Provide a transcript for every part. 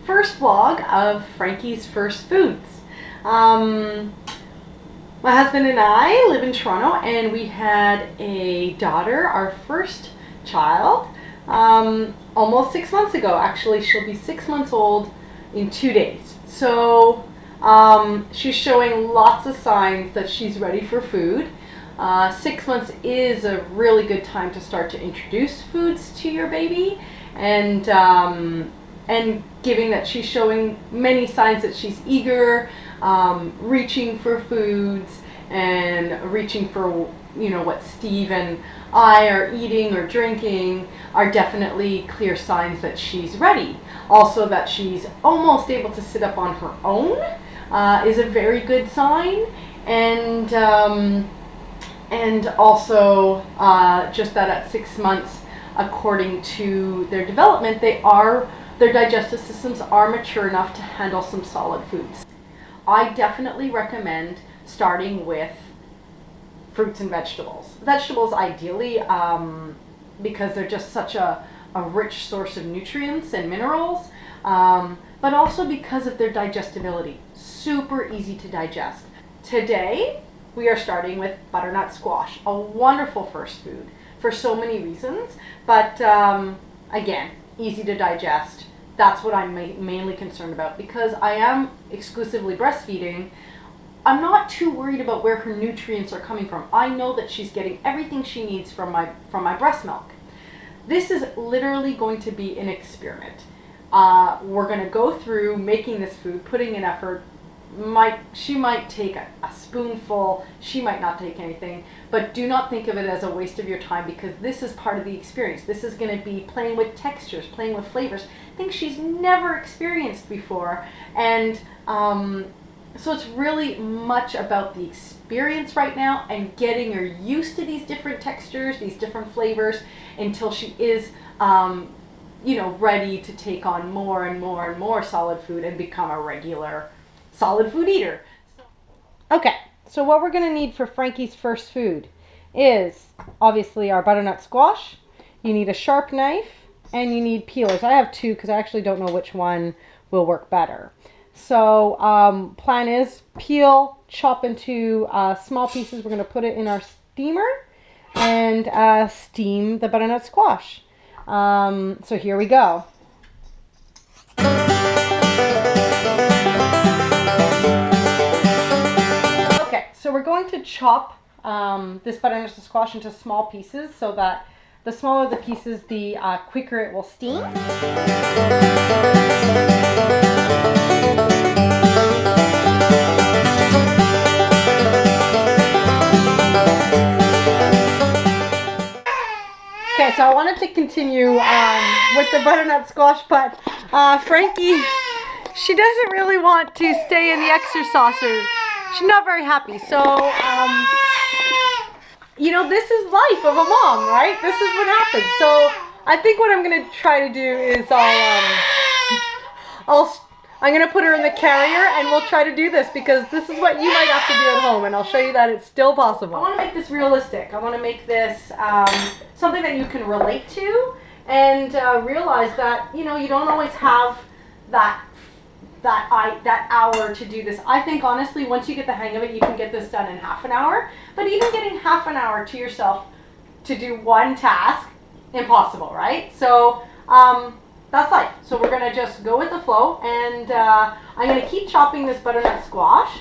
first vlog of Frankie's First Foods. My husband and I live in Toronto, and we had a daughter, our first child, almost 6 months ago. Actually, she'll be 6 months old in 2 days. So she's showing lots of signs that she's ready for food. 6 months is a really good time to start to introduce foods to your baby, and given that she's showing many signs that she's eager, reaching for foods and reaching for, you know, what Steve and I are eating or drinking, are definitely clear signs that she's ready. Also, that she's almost able to sit up on her own is a very good sign, and also just that at 6 months, according to their development, their digestive systems are mature enough to handle some solid foods. I definitely recommend starting with fruits and vegetables. Vegetables ideally, because they're just such a rich source of nutrients and minerals, but also because of their digestibility. Super easy to digest. Today, we are starting with butternut squash, a wonderful first food for so many reasons, but again, easy to digest. That's what I'm mainly concerned about, because I am exclusively breastfeeding. I'm not too worried about where her nutrients are coming from. I know that she's getting everything she needs from my breast milk. This is literally going to be an experiment. We're going to go through making this food, putting in effort. She might take a spoonful, she might not take anything, but do not think of it as a waste of your time, because this is part of the experience. This is going to be playing with textures, playing with flavors, things she's never experienced before, and so it's really much about the experience right now and getting her used to these different textures, these different flavors, until she is ready to take on more and more and more solid food and become a regular solid food eater. Okay, so what we're going to need for Frankie's first food is obviously our butternut squash. You need a sharp knife, and you need peelers. I have two because I actually don't know which one will work better. So plan is peel, chop into small pieces. We're going to put it in our steamer and steam the butternut squash. So here we go. So we're going to chop this butternut squash into small pieces, so that the smaller the pieces, the quicker it will steam. Okay, so I wanted to continue with the butternut squash, but Frankie, she doesn't really want to stay in the exerciser. She's not very happy. So, this is life of a mom, right? This is what happens. So, I think what I'm going to try to do is I'm going to put her in the carrier, and we'll try to do this, because this is what you might have to do at home, and I'll show you that it's still possible. I want to make this realistic. I want to make this something that you can relate to, and realize that, you don't always have that hour to do this. I think honestly, once you get the hang of it, you can get this done in half an hour. But even getting half an hour to yourself to do one task, impossible, right? So that's life. So we're gonna just go with the flow, and I'm gonna keep chopping this butternut squash.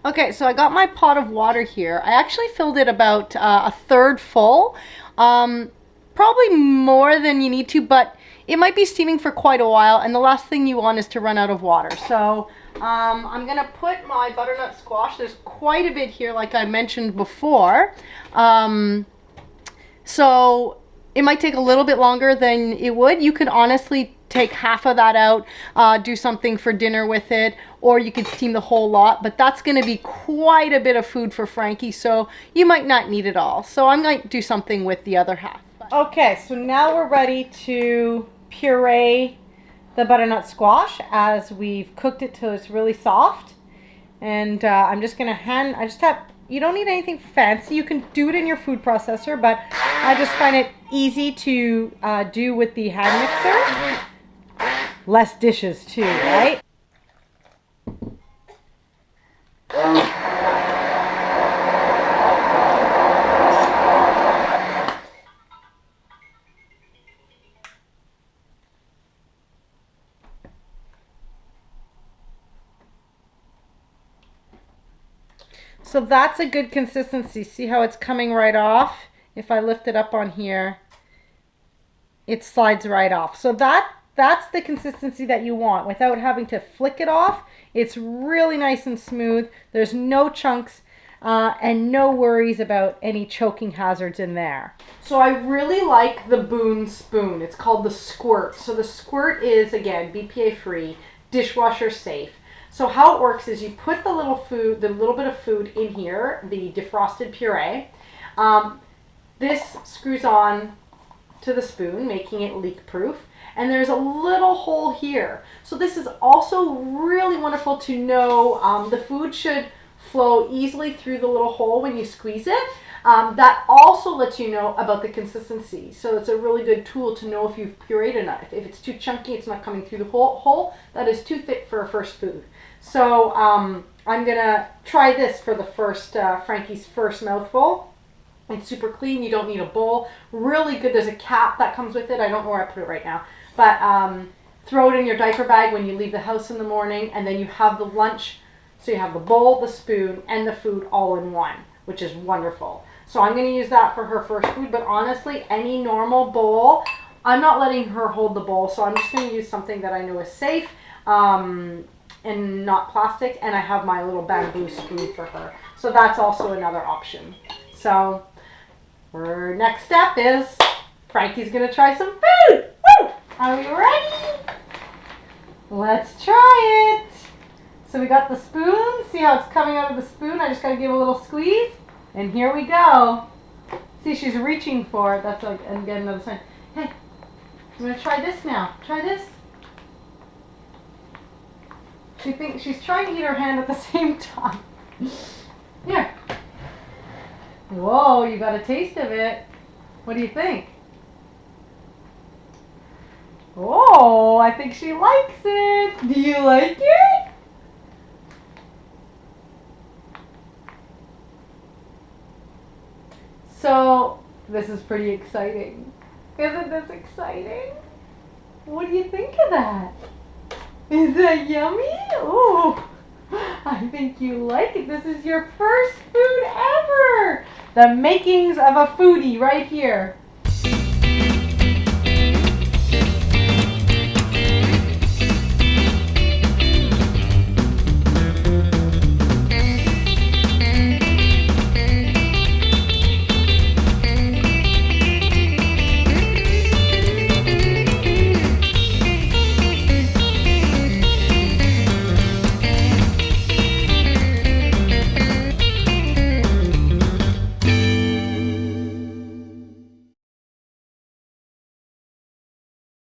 Okay, so I got my pot of water here. I actually filled it about a third full. Probably more than you need to, but it might be steaming for quite a while, and the last thing you want is to run out of water. So I'm going to put my butternut squash. There's quite a bit here, like I mentioned before. So it might take a little bit longer than it would. You could honestly take half of that out, do something for dinner with it, or you could steam the whole lot, but that's going to be quite a bit of food for Frankie, so you might not need it all. So I might do something with the other half. Okay, so now we're ready to puree the butternut squash, as we've cooked it till it's really soft. And I'm just gonna you don't need anything fancy. You can do it in your food processor, but I just find it easy to do with the hand mixer. Less dishes too, right? So that's a good consistency. See how it's coming right off? If I lift it up on here, it slides right off. So that's the consistency that you want without having to flick it off. It's really nice and smooth. There's no chunks and no worries about any choking hazards in there. So I really like the Boone spoon. It's called the Squirt. So the Squirt is, again, BPA free, dishwasher safe. So how it works is you put the little bit of food in here, the defrosted puree. This screws on to the spoon, making it leak proof. And there's a little hole here. So this is also really wonderful to know. The food should flow easily through the little hole when you squeeze it. That also lets you know about the consistency. So it's a really good tool to know if you've pureed enough. If it's too chunky, it's not coming through the hole. That is too thick for a first food. So I'm gonna try this for the first Frankie's first mouthful. It's super clean. You don't need a bowl. Really good. There's a cap that comes with it. I don't know where I put it right now, but throw it in your diaper bag when you leave the house in the morning, and then you have the lunch. So you have the bowl, the spoon, and the food all in one, which is wonderful. So I'm going to use that for her first food, but honestly, any normal bowl, I'm not letting her hold the bowl, so I'm just going to use something that I know is safe and not plastic, and I have my little bamboo spoon for her. So that's also another option. So our next step is Frankie's going to try some food. Woo! Are we ready? Let's try it. So we got the spoon. See how it's coming out of the spoon? I just got to give a little squeeze. And here we go. See, she's reaching for it. That's like, and get another sign. Hey, I'm going to try this now. Try this. She thinks she's trying to eat her hand at the same time. Here. Whoa, you got a taste of it. What do you think? Oh, I think she likes it. Do you like it? So, this is pretty exciting. Isn't this exciting? What do you think of that? Is that yummy? Oh, I think you like it. This is your first food ever. The makings of a foodie right here.